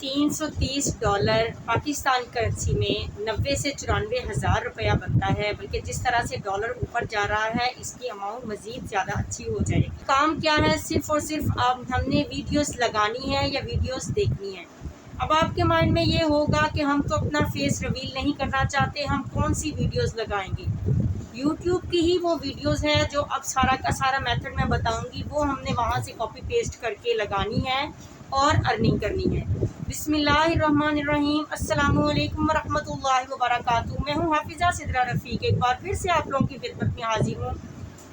$330 Pakistan currency में 90 से 94 हज़ार रुपया बनता है। बल्कि जिस तरह से डॉलर ऊपर जा रहा है इसकी अमाउंट मज़ीद ज़्यादा अच्छी हो जाएगी। काम क्या है, सिर्फ़ और सिर्फ अब हमने वीडियोस लगानी है या वीडियोस देखनी है। अब आपके माइंड में ये होगा कि हम तो अपना फेस रिवील नहीं करना चाहते, हम कौन सी वीडियोस लगाएंगे। यूट्यूब की ही वो वीडियोस है जो अब सारा का सारा मेथड मैं बताऊंगी, वो हमने वहाँ से कॉपी पेस्ट करके लगानी है और अर्निंग करनी है। बिस्मिल्लाहिर्रहमानिर्रहीम, अस्सलामु अलैकुम वरहमतुल्लाहि वबरकातुहू। मैं हूँ हाफिज़ा सिद्रा रफ़ीक, एक बार फिर से आप लोगों की खिदमत में हाजिर हूँ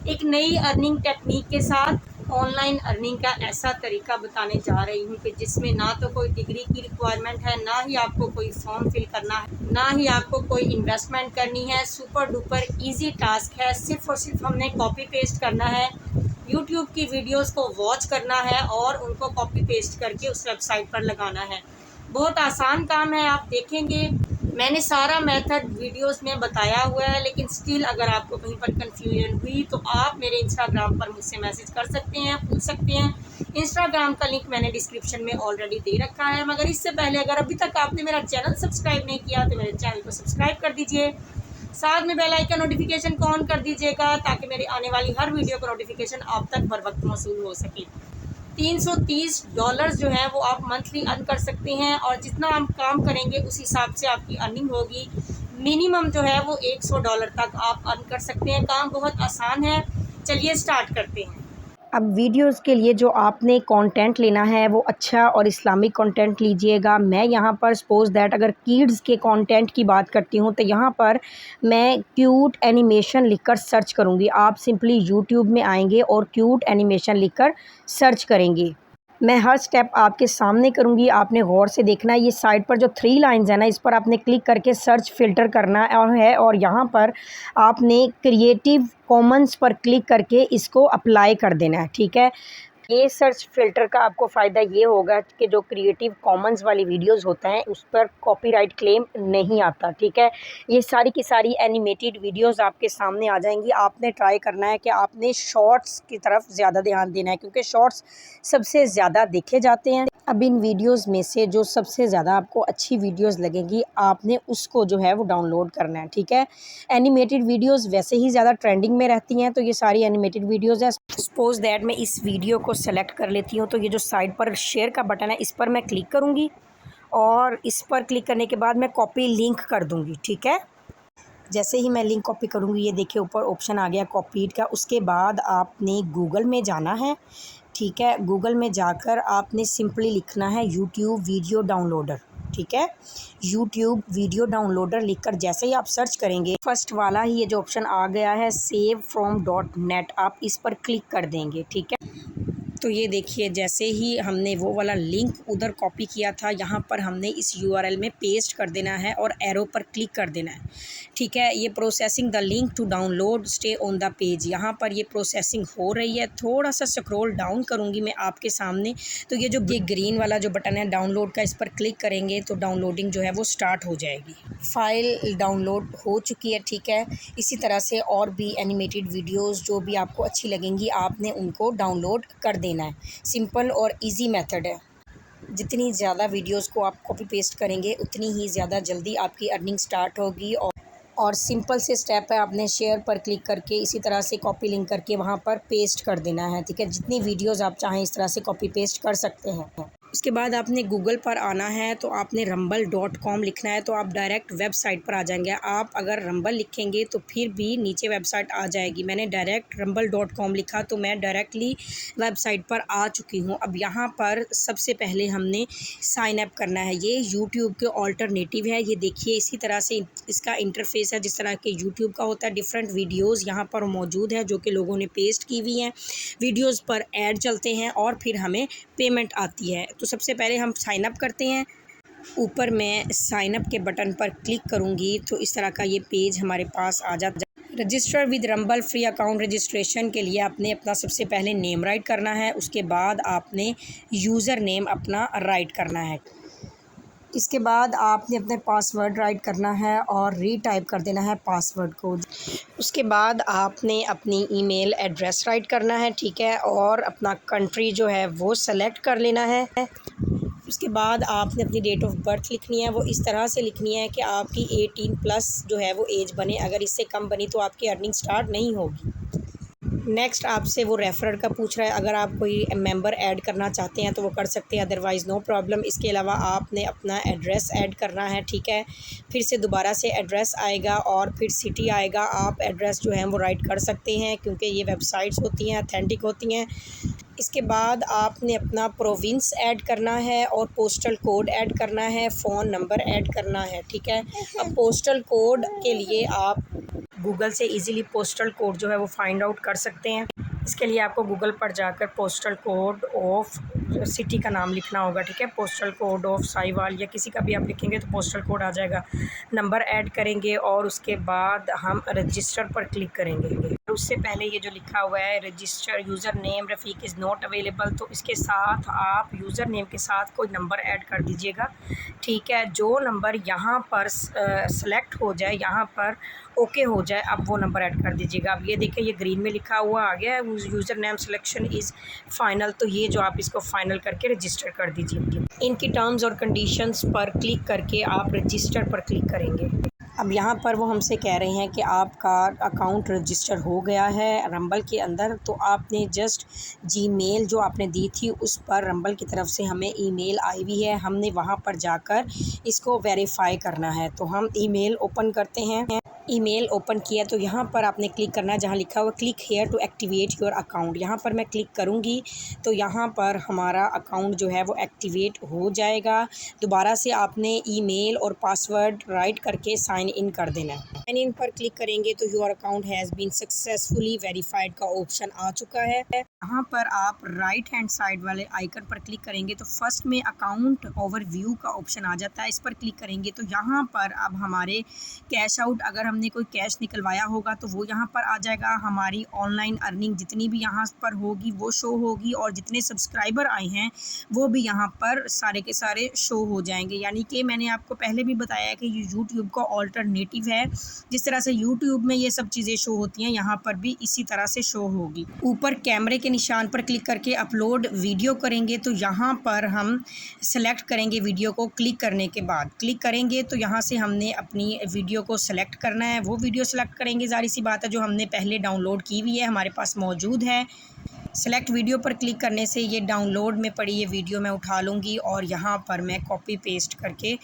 एक नई अर्निंग टेक्निक के साथ। ऑनलाइन अर्निंग का ऐसा तरीका बताने जा रही हूँ कि जिसमें ना तो कोई डिग्री की रिक्वायरमेंट है, ना ही आपको कोई फॉर्म फिल करना है, ना ही आपको कोई इन्वेस्टमेंट करनी है। सुपर डुपर इजी टास्क है। सिर्फ़ और सिर्फ हमने कॉपी पेस्ट करना है, यूट्यूब की वीडियोस को वॉच करना है और उनको कॉपी पेस्ट करके उस वेबसाइट पर लगाना है। बहुत आसान काम है, आप देखेंगे मैंने सारा मेथड वीडियोस में बताया हुआ है। लेकिन स्टिल अगर आपको कहीं पर कन्फ्यूजन हुई तो आप मेरे इंस्टाग्राम पर मुझसे मैसेज कर सकते हैं, पूछ सकते हैं। इंस्टाग्राम का लिंक मैंने डिस्क्रिप्शन में ऑलरेडी दे रखा है। मगर इससे पहले अगर अभी तक आपने मेरा चैनल सब्सक्राइब नहीं किया तो मेरे चैनल को सब्सक्राइब कर दीजिए, साथ में बेल आइकन नोटिफिकेशन को ऑन कर दीजिएगा ताकि मेरी आने वाली हर वीडियो का नोटिफिकेशन आप तक बर वक्त मौसूल हो सके। $330 जो है वो आप मंथली अर्न कर सकते हैं और जितना हम काम करेंगे उस हिसाब से आपकी अर्निंग होगी। मिनिमम जो है वो $100 तक आप अर्न कर सकते हैं। काम बहुत आसान है, चलिए स्टार्ट करते हैं। अब वीडियोस के लिए जो आपने कंटेंट लेना है वो अच्छा और इस्लामिक कंटेंट लीजिएगा। मैं यहाँ पर सपोज़ दैट अगर किड्स के कंटेंट की बात करती हूँ तो यहाँ पर मैं क्यूट एनिमेशन लिखकर सर्च करूँगी। आप सिंपली यूट्यूब में आएंगे और क्यूट एनिमेशन लिखकर सर्च करेंगे। मैं हर स्टेप आपके सामने करूँगी, आपने गौर से देखना है। ये साइड पर जो 3 लाइन्स है ना, इस पर आपने क्लिक करके सर्च फ़िल्टर करना है और यहाँ पर आपने क्रिएटिव कॉमन्स पर क्लिक करके इसको अप्लाई कर देना है। ठीक है, ये सर्च फ़िल्टर का आपको फ़ायदा ये होगा कि जो क्रिएटिव कॉमन्स वाली वीडियोस होता है उस पर कॉपीराइट क्लेम नहीं आता। ठीक है, ये सारी की सारी एनिमेटेड वीडियोस आपके सामने आ जाएंगी। आपने ट्राई करना है कि आपने शॉर्ट्स की तरफ ज़्यादा ध्यान देना है क्योंकि शॉर्ट्स सबसे ज़्यादा देखे जाते हैं। अब इन वीडियोस में से जो सबसे ज़्यादा आपको अच्छी वीडियोस लगेंगी आपने उसको जो है वो डाउनलोड करना है। ठीक है, एनिमेटेड वीडियोस वैसे ही ज़्यादा ट्रेंडिंग में रहती हैं तो ये सारी एनिमेटेड वीडियोस है। सपोज़ दैट मैं इस वीडियो को सेलेक्ट कर लेती हूँ तो ये जो साइड पर शेयर का बटन है इस पर मैं क्लिक करूँगी और इस पर क्लिक करने के बाद मैं कॉपी लिंक कर दूँगी। ठीक है, जैसे ही मैं लिंक कॉपी करूँगी ये देखिए ऊपर ऑप्शन आ गया कॉपीड का। उसके बाद आपने गूगल में जाना है। ठीक है, गूगल में जाकर आपने सिंपली लिखना है यूट्यूब वीडियो डाउनलोडर। ठीक है, यूट्यूब वीडियो डाउनलोडर लिखकर जैसे ही आप सर्च करेंगे फर्स्ट वाला ही ये जो ऑप्शन आ गया है सेव फ्रॉम .net, आप इस पर क्लिक कर देंगे। ठीक है, तो ये देखिए जैसे ही हमने वो वाला लिंक उधर कॉपी किया था यहाँ पर हमने इस URL में पेस्ट कर देना है और एरो पर क्लिक कर देना है। ठीक है, ये processing the link to download stay on the page, यहाँ पर ये प्रोसेसिंग हो रही है। थोड़ा सा स्क्रॉल डाउन करूँगी मैं आपके सामने तो ये जो ग्रीन वाला जो बटन है डाउनलोड का, इस पर क्लिक करेंगे तो डाउनलोडिंग जो है वो स्टार्ट हो जाएगी। फ़ाइल डाउनलोड हो चुकी है। ठीक है, इसी तरह से और भी एनिमेटेड वीडियोज़ जो भी आपको अच्छी लगेंगी आपने उनको डाउनलोड कर देना है। सिंपल और इजी मेथड है। जितनी ज़्यादा वीडियोस को आप कॉपी पेस्ट करेंगे उतनी ही ज़्यादा जल्दी आपकी अर्निंग स्टार्ट होगी। और सिंपल से स्टेप है, आपने शेयर पर क्लिक करके इसी तरह से कॉपी लिंक करके वहाँ पर पेस्ट कर देना है। ठीक है, जितनी वीडियोस आप चाहें इस तरह से कॉपी पेस्ट कर सकते हैं। उसके बाद आपने गूगल पर आना है तो आपने rumble.com लिखना है तो आप डायरेक्ट वेबसाइट पर आ जाएंगे। आप अगर रंबल लिखेंगे तो फिर भी नीचे वेबसाइट आ जाएगी। मैंने डायरेक्ट rumble.com लिखा तो मैं डायरेक्टली वेबसाइट पर आ चुकी हूँ। अब यहाँ पर सबसे पहले हमने साइन अप करना है। ये यूट्यूब के ऑल्टरनेटिव है। ये देखिए इसी तरह से इसका इंटरफेस है जिस तरह के यूट्यूब का होता है। डिफरेंट वीडियोज़ यहाँ पर मौजूद है जो कि लोगों ने पेस्ट की हुई हैं। वीडियोज़ पर ऐड चलते हैं और फिर हमें पेमेंट आती है। तो सबसे पहले हम साइन अप करते हैं। ऊपर मैं साइन अप के बटन पर क्लिक करूंगी तो इस तरह का ये पेज हमारे पास आ जाता है। Register with rumble free account registration के लिए आपने अपना सबसे पहले नेम राइट करना है। उसके बाद आपने यूज़र नेम अपना राइट करना है। इसके बाद आपने अपने पासवर्ड राइट करना है और रीटाइप कर देना है पासवर्ड को। उसके बाद आपने अपनी ईमेल एड्रेस राइट करना है। ठीक है, और अपना कंट्री जो है वो सेलेक्ट कर लेना है। उसके बाद आपने अपनी डेट ऑफ बर्थ लिखनी है, वो इस तरह से लिखनी है कि आपकी 18+ जो है वो एज बने। अगर इससे कम बनी तो आपकी अर्निंग स्टार्ट नहीं होगी। नेक्स्ट आपसे वो रेफरर का पूछ रहा है, अगर आप कोई मेंबर ऐड करना चाहते हैं तो वो कर सकते हैं, अदरवाइज़ नो प्रॉब्लम। इसके अलावा आपने अपना एड्रेस ऐड करना है, ठीक है। फिर से दोबारा से एड्रेस आएगा और फिर सिटी आएगा। आप एड्रेस जो है वो राइट कर सकते हैं क्योंकि ये वेबसाइट्स होती हैं, अथेंटिक होती हैं। इसके बाद आपने अपना प्रोविंस ऐड करना है और पोस्टल कोड ऐड करना है, फ़ोन नंबर ऐड करना है, ठीक है। अब पोस्टल कोड के लिए आप गूगल से इजीली पोस्टल कोड जो है वो फाइंड आउट कर सकते हैं। इसके लिए आपको गूगल पर जाकर पोस्टल कोड ऑफ सिटी का नाम लिखना होगा, ठीक है। पोस्टल कोड ऑफ साहिवाल या किसी का भी आप लिखेंगे तो पोस्टल कोड आ जाएगा। नंबर ऐड करेंगे और उसके बाद हम रजिस्टर पर क्लिक करेंगे। उससे पहले ये जो लिखा हुआ है register user name Rafiq is not available, तो इसके साथ आप यूज़र नेम के साथ कोई नंबर ऐड कर दीजिएगा, ठीक है। जो नंबर यहाँ पर सेलेक्ट हो जाए, यहाँ पर ओके हो जाए, अब वो नंबर ऐड कर दीजिएगा। अब ये देखिए ये ग्रीन में लिखा हुआ आ गया है user name selection is final, तो ये जो आप इसको फ़ाइनल करके रजिस्टर कर दीजिए। इनकी टर्म्स और कंडीशंस पर क्लिक करके आप रजिस्टर पर क्लिक करेंगे। अब यहाँ पर वो हमसे कह रहे हैं कि आपका अकाउंट रजिस्टर हो गया है रंबल के अंदर, तो आपने जस्ट जीमेल जो आपने दी थी उस पर रंबल की तरफ से हमें ईमेल आई हुई है, हमने वहाँ पर जाकर इसको वेरीफाई करना है। तो हम ईमेल ओपन करते हैं। ईमेल ओपन किया तो यहाँ पर आपने क्लिक करना है जहाँ लिखा हुआ click here to activate your account. यहाँ पर मैं क्लिक करूँगी तो यहाँ पर हमारा अकाउंट जो है वो एक्टिवेट हो जाएगा। दोबारा से आपने ईमेल और पासवर्ड राइट करके साइन इन कर देना है। साइन इन पर क्लिक करेंगे तो your account has been successfully verified का ऑप्शन आ चुका है। यहाँ पर आप राइट हैंड साइड वाले आइकन पर क्लिक करेंगे तो फर्स्ट में अकाउंट ओवरव्यू का ऑप्शन आ जाता है। इस पर क्लिक करेंगे तो यहाँ पर अब हमारे कैश आउट, अगर हमने कोई कैश निकलवाया होगा तो वो यहाँ पर आ जाएगा। हमारी ऑनलाइन अर्निंग जितनी भी यहाँ पर होगी वो शो होगी और जितने सब्सक्राइबर आए हैं वो भी यहाँ पर सारे के सारे शो हो जाएंगे। यानी कि मैंने आपको पहले भी बताया कि ये यूट्यूब का ऑल्टरनेटिव है। जिस तरह से यूट्यूब में ये सब चीज़ें शो होती हैं यहाँ पर भी इसी तरह से शो होगी। ऊपर कैमरे के निशान पर क्लिक करके अपलोड वीडियो करेंगे तो यहाँ पर हम सेलेक्ट करेंगे वीडियो को। क्लिक करने के बाद क्लिक करेंगे तो यहाँ से हमने अपनी वीडियो को सेलेक्ट करना है। वो वीडियो सेलेक्ट करेंगे, ज़ाहिर सी बात है, जो हमने पहले डाउनलोड की हुई है, हमारे पास मौजूद है। सेलेक्ट वीडियो पर क्लिक करने से ये डाउनलोड में पड़ी ये वीडियो मैं उठा लूँगी और यहाँ पर मैं कॉपी पेस्ट करके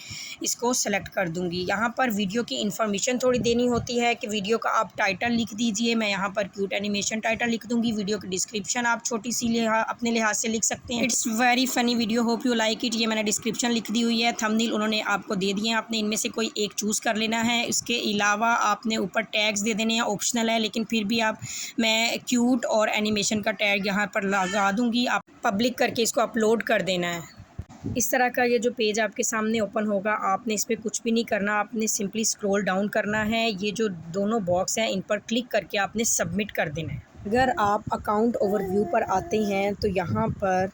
इसको सेलेक्ट कर दूँगी। यहाँ पर वीडियो की इन्फॉर्मेशन थोड़ी देनी होती है कि वीडियो का आप टाइटल लिख दीजिए। मैं यहाँ पर क्यूट एनिमेशन टाइटल लिख दूँगी। वीडियो की डिस्क्रिप्शन आप छोटी सी अपने लिहाज से लिख सकते हैं। It's very funny video, hope you like it. ये मैंने डिस्क्रिप्शन लिख दी हुई है। थंबनेल उन्होंने आपको दे दिए हैं, आपने इनमें से कोई एक चूज़ कर लेना है। इसके अलावा आपने ऊपर टैग्स दे देने हैं, ऑप्शनल है, लेकिन फिर भी मैं क्यूट और एनिमेशन का टैग यहाँ पर लगा दूंगी। आप पब्लिक करके इसको अपलोड कर देना है। इस तरह का ये जो पेज आपके सामने ओपन होगा, आपने इस पर कुछ भी नहीं करना, आपने सिंपली स्क्रॉल डाउन करना है। ये जो दोनों बॉक्स हैं इन पर क्लिक करके आपने सबमिट कर देना है। अगर आप अकाउंट ओवरव्यू पर आते हैं तो यहाँ पर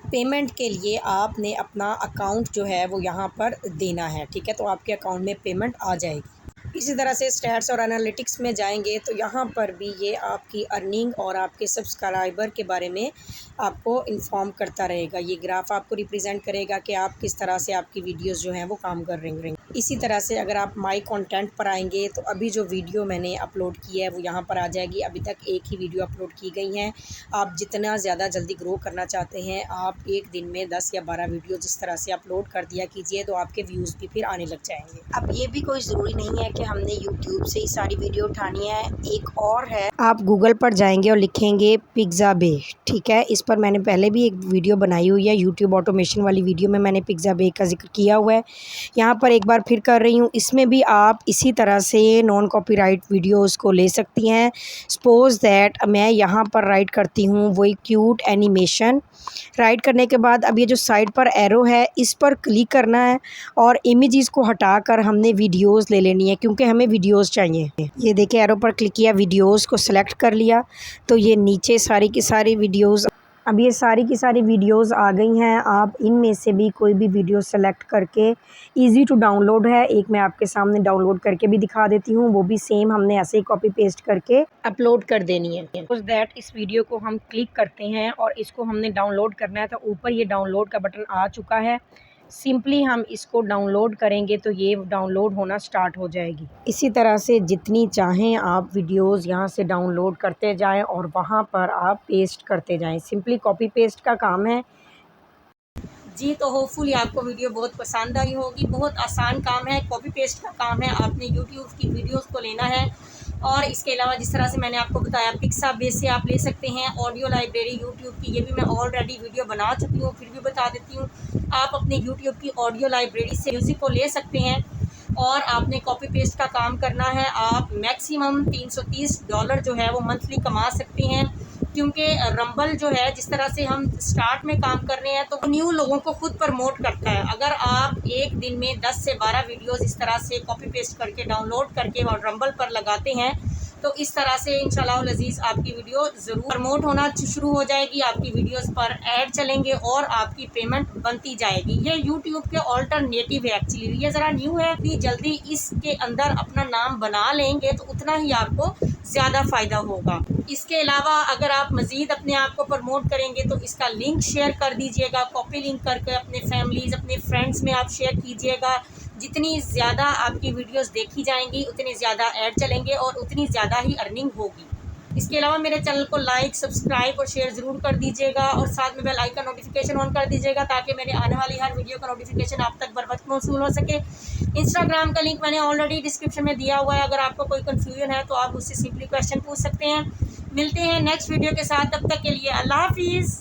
पेमेंट के लिए आपने अपना अकाउंट जो है वो यहाँ पर देना है, ठीक है। तो आपके अकाउंट में पेमेंट आ जाएगी। इसी तरह से स्टैट्स और एनालिटिक्स में जाएंगे तो यहाँ पर भी ये आपकी अर्निंग और आपके सब्सक्राइबर के बारे में आपको इन्फॉर्म करता रहेगा। ये ग्राफ आपको रिप्रेजेंट करेगा कि आप किस तरह से आपकी वीडियोस जो हैं वो काम कर रही हैं। इसी तरह से अगर आप माई कंटेंट पर आएंगे तो अभी जो वीडियो मैंने अपलोड की है वो यहाँ पर आ जाएगी। अभी तक एक ही वीडियो अपलोड की गई हैं। आप जितना ज़्यादा जल्दी ग्रो करना चाहते हैं, आप एक दिन में 10 या 12 वीडियो जिस तरह से अपलोड कर दिया कीजिए तो आपके व्यूज़ भी फिर आने लग जाएंगे। अब ये भी कोई ज़रूरी नहीं है कि हमने यूट्यूब से ही सारी वीडियो उठानी है। एक और है, आप गूगल पर जाएंगे और लिखेंगे पिज़्ज़ा बे, ठीक है। इस पर मैंने पहले भी एक वीडियो बनाई हुई है, यूट्यूब ऑटोमेशन वाली वीडियो में मैंने पिज़्ज़ा बे का जिक्र किया हुआ है। यहाँ पर एक बार फिर कर रही हूँ। इसमें भी आप इसी तरह से नॉन कॉपीराइट वीडियोस को ले सकती हैं। सपोज़ दैट मैं यहाँ पर राइट करती हूँ वही क्यूट एनिमेशन। राइट करने के बाद अब ये जो साइड पर एरो है इस पर क्लिक करना है और इमेजेस को हटाकर हमने वीडियोस ले लेनी है, क्योंकि हमें वीडियोस चाहिए। ये देखिए एरो पर क्लिक किया, वीडियोस को सिलेक्ट कर लिया तो ये नीचे सारी की सारी वीडियोस अब ये सारी की सारी वीडियोस आ गई हैं। आप इनमें से भी कोई भी वीडियो सेलेक्ट करके, इजी टू डाउनलोड है, एक मैं आपके सामने डाउनलोड करके भी दिखा देती हूँ। वो भी सेम हमने ऐसे ही कॉपी पेस्ट करके अपलोड कर देनी है। सपोज दैट इस वीडियो को हम क्लिक करते हैं और इसको हमने डाउनलोड करना है, तो ऊपर ये डाउनलोड का बटन आ चुका है। सिंपली हम इसको डाउनलोड करेंगे तो ये डाउनलोड होना स्टार्ट हो जाएगी। इसी तरह से जितनी चाहें आप वीडियोस यहाँ से डाउनलोड करते जाएं और वहाँ पर आप पेस्ट करते जाएं। सिंपली कॉपी पेस्ट का काम है। जी, तो होपफुली आपको वीडियो बहुत पसंद आई होगी। बहुत आसान काम है, कॉपी पेस्ट का काम है। आपने यूट्यूब की वीडियोस को लेना है और इसके अलावा जिस तरह से मैंने आपको बताया पिक्साबेस से आप ले सकते हैं। ऑडियो लाइब्रेरी यूट्यूब की, ये भी मैं ऑलरेडी वीडियो बना चुकी हूँ, फिर भी बता देती हूँ। आप अपने यूट्यूब की ऑडियो लाइब्रेरी से म्यूज़िक को ले सकते हैं और आपने कॉपी पेस्ट का काम करना है। आप मैक्सिमम $330 जो है वो मंथली कमा सकते हैं, क्योंकि रंबल जो है जिस तरह से हम स्टार्ट में काम कर रहे हैं तो न्यू लोगों को खुद प्रमोट करता है। अगर आप एक दिन में 10 से 12 वीडियोस इस तरह से कॉपी पेस्ट करके डाउनलोड करके और रंबल पर लगाते हैं तो इस तरह से इंशाल्लाह अज़ीज़ आपकी वीडियो ज़रूर प्रमोट होना शुरू हो जाएगी। आपकी वीडियोस पर ऐड चलेंगे और आपकी पेमेंट बनती जाएगी। ये यूट्यूब के ऑल्टरनेटिव है। एक्चुअली ये ज़रा न्यू है, इतनी जल्दी इसके अंदर अपना नाम बना लेंगे तो उतना ही आपको ज़्यादा फ़ायदा होगा। इसके अलावा अगर आप मज़ीद अपने आप को प्रमोट करेंगे तो इसका लिंक शेयर कर दीजिएगा, कॉपी लिंक करके अपने फैमिलीज़, अपने फ्रेंड्स में आप शेयर कीजिएगा। जितनी ज़्यादा आपकी वीडियोस देखी जाएंगी उतनी ज़्यादा ऐड चलेंगे और उतनी ज़्यादा ही अर्निंग होगी। इसके अलावा मेरे चैनल को लाइक, सब्सक्राइब और शेयर ज़रूर कर दीजिएगा और साथ में बेल आइकन नोटिफिकेशन ऑन कर दीजिएगा ताकि मेरे आने वाली हर वीडियो का नोटिफिकेशन आप तक बर वक्त मौसूल हो सके। इंस्टाग्राम का लिंक मैंने ऑलरेडी डिस्क्रिप्शन में दिया हुआ है। अगर आपको कोई कन्फ्यूजन है तो आप उससे सिंपली क्वेश्चन पूछ सकते हैं। मिलते हैं नेक्स्ट वीडियो के साथ, तब तक के लिए अल्लाह हाफिज़।